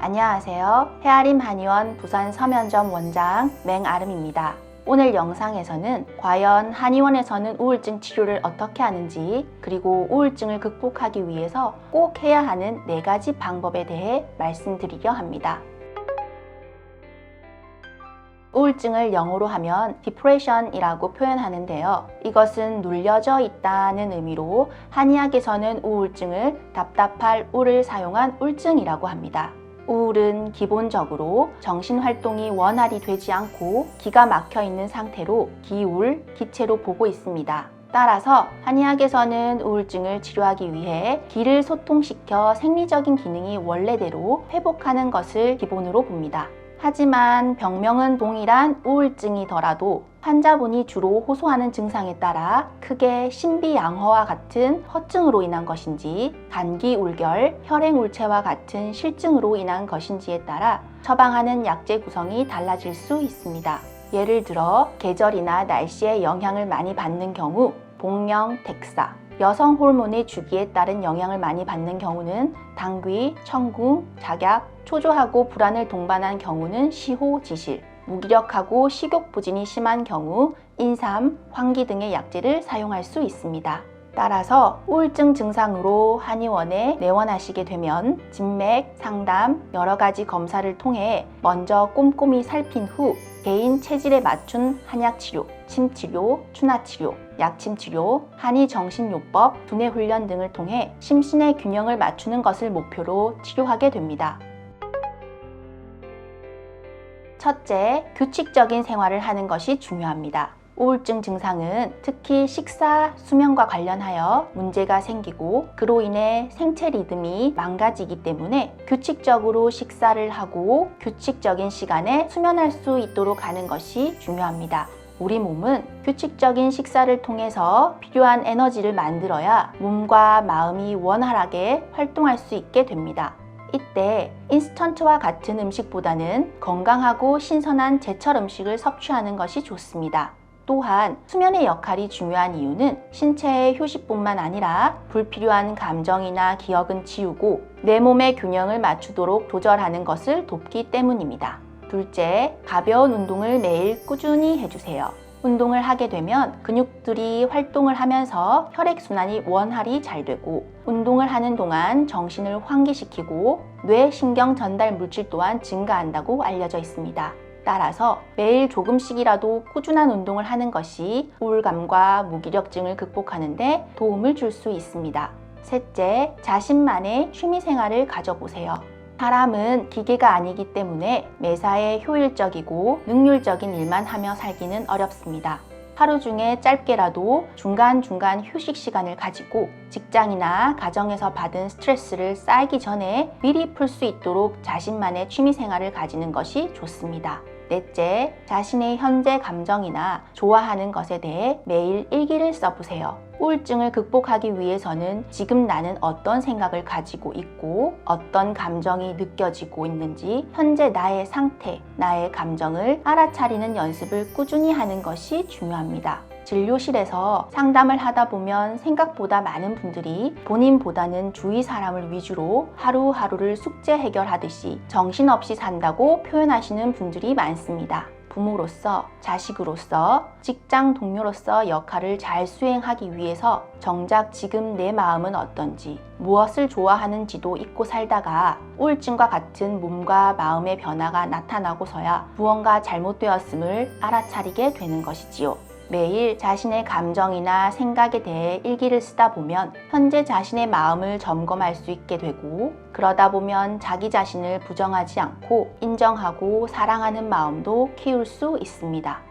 안녕하세요. 헤아림 한의원 부산 서면점 원장 맹아름입니다. 오늘 영상에서는 과연 한의원에서는 우울증 치료를 어떻게 하는지, 그리고 우울증을 극복하기 위해서 꼭 해야 하는 4가지 방법에 대해 말씀드리려 합니다. 우울증을 영어로 하면 depression이라고 표현하는데요. 이것은 눌려져 있다는 의미로 한의학에서는 우울증을 답답할 우를 사용한 울증이라고 합니다. 우울은 기본적으로 정신활동이 원활히 되지 않고 기가 막혀 있는 상태로 기울, 기체로 보고 있습니다. 따라서 한의학에서는 우울증을 치료하기 위해 기를 소통시켜 생리적인 기능이 원래대로 회복하는 것을 기본으로 봅니다. 하지만 병명은 동일한 우울증이더라도 환자분이 주로 호소하는 증상에 따라 크게 신비양허와 같은 허증으로 인한 것인지, 감기울결, 혈행울체와 같은 실증으로 인한 것인지에 따라 처방하는 약제 구성이 달라질 수 있습니다. 예를 들어 계절이나 날씨의 영향을 많이 받는 경우 복령, 백사, 여성 호르몬의 주기에 따른 영향을 많이 받는 경우는 당귀, 청궁, 작약, 초조하고 불안을 동반한 경우는 시호, 지실, 무기력하고 식욕 부진이 심한 경우 인삼, 황기 등의 약재를 사용할 수 있습니다. 따라서 우울증 증상으로 한의원에 내원하시게 되면 진맥, 상담, 여러 가지 검사를 통해 먼저 꼼꼼히 살핀 후 개인 체질에 맞춘 한약치료, 침치료, 추나치료, 약침치료, 한의정신요법, 두뇌훈련 등을 통해 심신의 균형을 맞추는 것을 목표로 치료하게 됩니다. 첫째, 규칙적인 생활을 하는 것이 중요합니다. 우울증 증상은 특히 식사, 수면과 관련하여 문제가 생기고 그로 인해 생체 리듬이 망가지기 때문에 규칙적으로 식사를 하고 규칙적인 시간에 수면할 수 있도록 하는 것이 중요합니다. 우리 몸은 규칙적인 식사를 통해서 필요한 에너지를 만들어야 몸과 마음이 원활하게 활동할 수 있게 됩니다. 이때 인스턴트와 같은 음식보다는 건강하고 신선한 제철 음식을 섭취하는 것이 좋습니다. 또한 수면의 역할이 중요한 이유는 신체의 휴식뿐만 아니라 불필요한 감정이나 기억은 지우고 내 몸의 균형을 맞추도록 조절하는 것을 돕기 때문입니다. 둘째, 가벼운 운동을 매일 꾸준히 해주세요. 운동을 하게 되면 근육들이 활동을 하면서 혈액순환이 원활히 잘 되고 운동을 하는 동안 정신을 환기시키고 뇌 신경 전달 물질 또한 증가한다고 알려져 있습니다. 따라서 매일 조금씩이라도 꾸준한 운동을 하는 것이 우울감과 무기력증을 극복하는 데 도움을 줄 수 있습니다. 셋째, 자신만의 취미생활을 가져보세요. 사람은 기계가 아니기 때문에 매사에 효율적이고 능률적인 일만 하며 살기는 어렵습니다. 하루 중에 짧게라도 중간중간 휴식 시간을 가지고 직장이나 가정에서 받은 스트레스를 쌓이기 전에 미리 풀 수 있도록 자신만의 취미생활을 가지는 것이 좋습니다. 넷째, 자신의 현재 감정이나 좋아하는 것에 대해 매일 일기를 써보세요. 우울증을 극복하기 위해서는 지금 나는 어떤 생각을 가지고 있고 어떤 감정이 느껴지고 있는지 현재 나의 상태, 나의 감정을 알아차리는 연습을 꾸준히 하는 것이 중요합니다. 진료실에서 상담을 하다 보면 생각보다 많은 분들이 본인보다는 주위 사람을 위주로 하루하루를 숙제 해결하듯이 정신없이 산다고 표현하시는 분들이 많습니다. 부모로서, 자식으로서, 직장 동료로서 역할을 잘 수행하기 위해서 정작 지금 내 마음은 어떤지, 무엇을 좋아하는지도 잊고 살다가 우울증과 같은 몸과 마음의 변화가 나타나고서야 무언가 잘못되었음을 알아차리게 되는 것이지요. 매일 자신의 감정이나 생각에 대해 일기를 쓰다 보면 현재 자신의 마음을 점검할 수 있게 되고 그러다 보면 자기 자신을 부정하지 않고 인정하고 사랑하는 마음도 키울 수 있습니다.